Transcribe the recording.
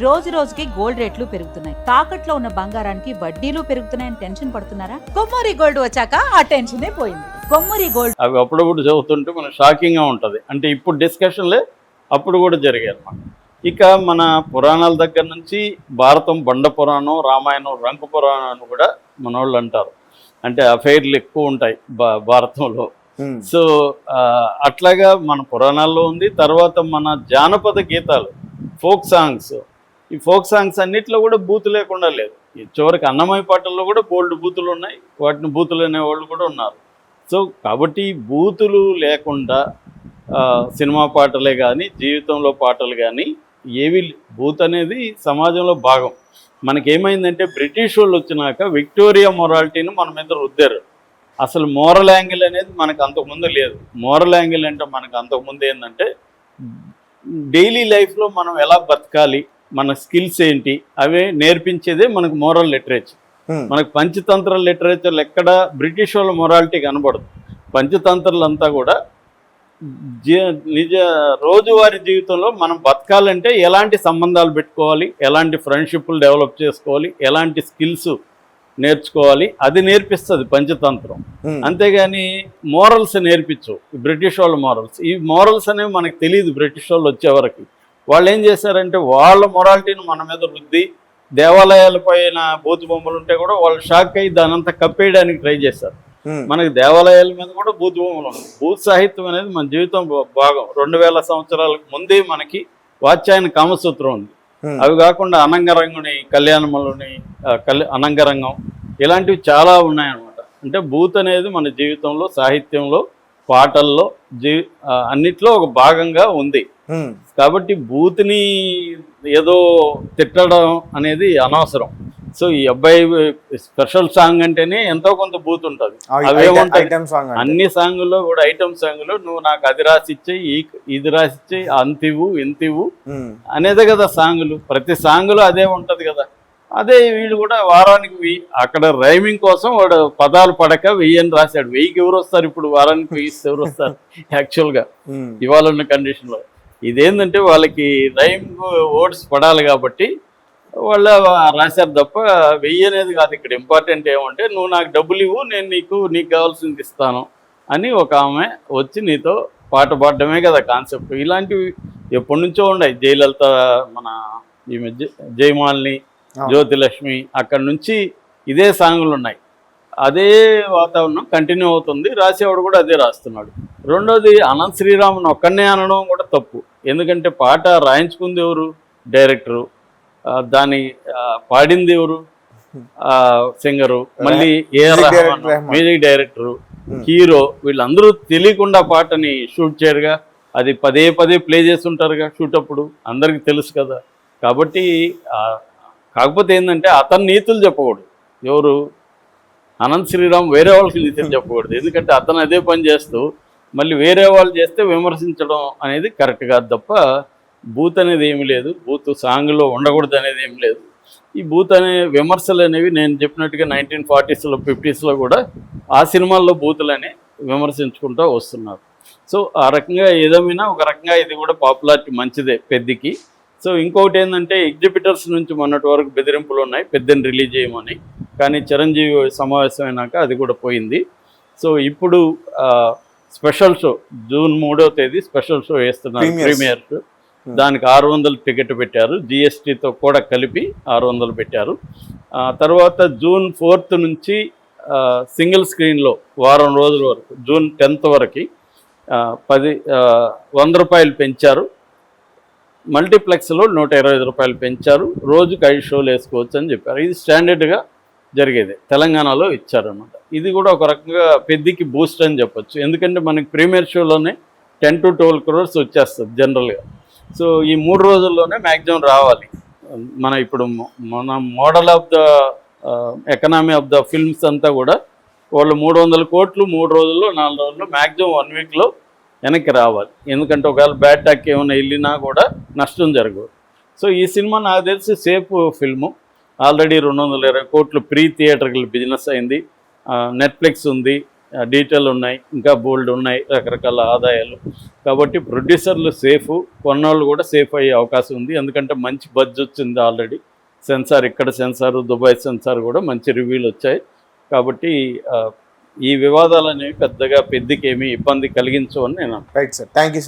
రోజు రోజుకి గోల్డ్ రేట్లు పెరుగుతున్నాయి. తాకట్లో ఉన్న బంగారానికి వడ్డీలు పెరుగుతున్నాయని టెన్షన్ పడుతున్నారా? కొమ్మూరి గోల్డ్ వచ్చాక ఆ టెన్షనే పోయింది. కొమ్మూరి గోల్డ్. అవి అప్పుడప్పుడు చదువుతుంటే మనకు షాకింగ్గా ఉంటుంది. అంటే ఇప్పుడు డిస్కషన్లే అప్పుడు కూడా జరిగాయి అన్నమాట. ఇక మన పురాణాల దగ్గర నుంచి భారతం బండ పురాణం, రామాయణం రంకు పురాణం కూడా మన వాళ్ళు అంటారు. అంటే అఫైర్లు ఎక్కువ ఉంటాయి భారతంలో. సో అట్లాగా మన పురాణాల్లో ఉంది. తర్వాత మన జానపద గీతాలు, ఫోక్ సాంగ్స్, ఈ ఫోక్ సాంగ్స్ అన్నిట్లో కూడా బూతు లేకుండా లేదు. చివరికి అన్నమయ్య పాటల్లో కూడా బోల్డ్ బూతులు ఉన్నాయి. వాటిని బూతులు అనేవాళ్ళు కూడా ఉన్నారు. సో కాబట్టి బూతులు లేకుండా సినిమా పాటలే కానీ, జీవితంలో పాటలు కానీ ఏవి, బూత్ అనేది సమాజంలో భాగం. మనకేమైందంటే బ్రిటిష్ వాళ్ళు వచ్చినాక విక్టోరియా మొరాలిటీని మన మీద రుద్దారు. అసలు మోరల్ యాంగిల్ అనేది మనకు అంతకుముందు లేదు. మోరల్ యాంగిల్ అంటే మనకు అంతకుముందు ఏంటంటే డైలీ లైఫ్లో మనం ఎలా బతకాలి, మన స్కిల్స్ ఏంటి, అవే నేర్పించేదే మనకు మోరల్ లిటరేచర్. మనకు పంచతంత్ర లిటరేచర్లు ఎక్కడ బ్రిటిష్ వాళ్ళ మొరాలిటీ కనబడదు. పంచతంత్రాలంతా కూడా నిజ రోజువారీ జీవితంలో మనం బతకాలంటే ఎలాంటి సంబంధాలు పెట్టుకోవాలి, ఎలాంటి ఫ్రెండ్షిప్లు డెవలప్ చేసుకోవాలి, ఎలాంటి స్కిల్స్ నేర్చుకోవాలి, అది నేర్పిస్తుంది పంచతంత్రం. అంతేగాని మోరల్స్ నేర్పించు బ్రిటిష్ వాళ్ళ మోరల్స్. ఈ మోరల్స్ అనేవి మనకు తెలియదు. బ్రిటిష్ వాళ్ళు వచ్చేవరకు వాళ్ళు ఏం చేశారంటే వాళ్ళ మొరాలిటీని మన మీద రుద్ది, దేవాలయాల పైన బూతు బొమ్మలు ఉంటే కూడా వాళ్ళు షాక్ అయ్యి దానంతా కప్పేయడానికి ట్రై చేశారు. మనకి దేవాలయాల మీద కూడా బూతు బొమ్మలు ఉన్నాయి. బూత్ సాహిత్యం అనేది మన జీవితం భాగం. 2000 సంవత్సరాలకు ముందే మనకి వాత్స్యాయన కామసూత్రం ఉంది. అవి కాకుండా అనంగరంగుని, కళ్యాణములని, అనంగరంగం, ఇలాంటివి చాలా ఉన్నాయన్నమాట. అంటే బూత్ అనేది మన జీవితంలో, సాహిత్యంలో, పాటల్లో, అన్నిట్లో ఒక భాగంగా ఉంది. కాబట్టి బూత్ని ఏదో తిట్టడం అనేది అనవసరం. సో ఈ అబ్బాయి స్పెషల్ సాంగ్ అంటేనే ఎంతో కొంత బూత్ ఉంటుంది. అవేముంటాయి అన్ని సాంగుల్లో కూడా, ఐటమ్ సాంగులో నువ్వు నాకు అది రాసిచ్చేయి, ఇది రాసిచ్చేయి, అంతివు ఇంతివు అనేదే కదా సాంగులు. ప్రతి సాంగులో అదే ఉంటది కదా. అదే వీళ్ళు కూడా వారానికి అక్కడ రైమింగ్ కోసం వాడు పదాలు పడక 1000 అని రాశాడు. 1000కి ఎవరు వస్తారు ఇప్పుడు? వారానికి 1000 ఎవరు వస్తారు యాక్చువల్గా ఇవాళ ఉన్న కండిషన్లో? ఇదేంటంటే వాళ్ళకి రైమ్ వర్డ్స్ పడాలి కాబట్టి వాళ్ళు రాశారు తప్ప 1000 అనేది కాదు. ఇక్కడ ఇంపార్టెంట్ ఏమంటే నువ్వు నాకు డబ్బులు ఇవ్వు, నేను నీకు కావాల్సింది ఇస్తాను అని ఒక ఆమె వచ్చి నీతో పాట పాడడమే కదా కాన్సెప్ట్. ఇలాంటివి ఎప్పటి నుంచో ఉన్నాయి. జయలలిత, మన ఈమె జయమాలిని, జ్యోతిలక్ష్మి, అక్కడ నుంచి ఇదే సాంగులు ఉన్నాయి. అదే వాతావరణం కంటిన్యూ అవుతుంది. రాసేవాడు కూడా అదే రాస్తున్నాడు. రెండోది అనంత శ్రీరాముని ఒక్కనే అనడం కూడా తప్పు. ఎందుకంటే పాట రాయించుకుంది ఎవరు? డైరెక్టరు. దాని పాడింది ఎవరు? సింగరు. మళ్ళీ AR Rahman music director, hero. వీళ్ళందరూ తెలియకుండా పాటని షూట్ చేయరుగా. అది పదే ప్లే చేస్తుంటారుగా షూట్ అప్పుడు, అందరికీ తెలుసు కదా. కాబట్టి కాకపోతే ఏంటంటే అతను నీతులు చెప్పకూడదు. ఎవరు? అనంత్ శ్రీరామ్ వేరే వాళ్ళకి నీతులు చెప్పకూడదు. ఎందుకంటే అతను అదే పని చేస్తూ మళ్ళీ వేరే వాళ్ళు చేస్తే విమర్శించడం అనేది కరెక్ట్ కాదు తప్ప బూత్ అనేది ఏమి లేదు. బూత్ సాంగ్లో ఉండకూడదు అనేది ఏమి లేదు. ఈ బూత్ అనే విమర్శలు అనేవి నేను చెప్పినట్టుగా 1940s 50s కూడా ఆ సినిమాల్లో బూతులని విమర్శించుకుంటూ వస్తున్నారు. సో ఆ రకంగా ఏదేమైనా ఒక రకంగా ఇది కూడా పాపులారిటీ మంచిదే పెద్దకి. సో ఇంకొకటి ఏంటంటే ఎగ్జిబిటర్స్ నుంచి మొన్నటి వరకు బెదిరింపులు ఉన్నాయి పెద్దని రిలీజ్ చేయమని. కానీ చిరంజీవి సమావేశం అయినాక అది కూడా పోయింది. సో ఇప్పుడు స్పెషల్ షో జూన్ 3వ తేదీ స్పెషల్ షో వేస్తున్నారు, ప్రీమియర్ షో. దానికి 600 టికెట్ పెట్టారు. జిఎస్టీతో కూడా కలిపి 600 పెట్టారు. తర్వాత జూన్ 4th నుంచి సింగిల్ స్క్రీన్లో వారం రోజుల వరకు, జూన్ 10th వరకు 100 రూపాయలు పెంచారు. మల్టీప్లెక్స్లో 125 రూపాయలు పెంచారు. రోజుకి 5 షోలు వేసుకోవచ్చు అని చెప్పారు. ఇది స్టాండర్డ్గా జరిగేది. తెలంగాణలో ఇచ్చారన్నమాట. ఇది కూడా ఒక రకంగా పెద్దకి బూస్ట్ అని చెప్పొచ్చు. ఎందుకంటే మనకి ప్రీమియర్ షోలోనే 10 to 12 crores వచ్చేస్తుంది జనరల్గా. సో ఈ 3 రోజుల్లోనే మ్యాక్సిమం రావాలి. మన ఇప్పుడు మన model of the economy of the films అంతా కూడా వాళ్ళు 300 కోట్లు 3 రోజుల్లో 4 రోజుల్లో మ్యాక్సిమం 1 వీక్లో వెనక్కి రావాలి. ఎందుకంటే ఒకవేళ బ్యాడ్ టాక్ ఏమైనా వెళ్ళినా కూడా నష్టం జరగదు. సో ఈ సినిమా నాకు తెలిసి సేఫ్ ఫిల్ము. ఆల్రెడీ 220 కోట్లు ప్రీ థియేటర్కి బిజినెస్ అయింది. నెట్ఫ్లిక్స్ ఉంది, డీటెయిల్ ఉన్నాయి, ఇంకా బోల్డ్ ఉన్నాయి రకరకాల ఆదాయాలు. కాబట్టి ప్రొడ్యూసర్లు సేఫ్, కొన్నోళ్ళు కూడా సేఫ్ అయ్యే అవకాశం ఉంది. ఎందుకంటే మంచి బడ్జ్ వచ్చింది ఆల్రెడీ. సెన్సార్ ఇక్కడ సెన్సార్, దుబాయ్ సెన్సార్ కూడా మంచి రివ్యూలు వచ్చాయి. కాబట్టి ఈ వివాదాలు అనేవి పెద్దగా పెద్దకేమీ ఇబ్బంది కలిగించవని నేను right sir, thank you so much.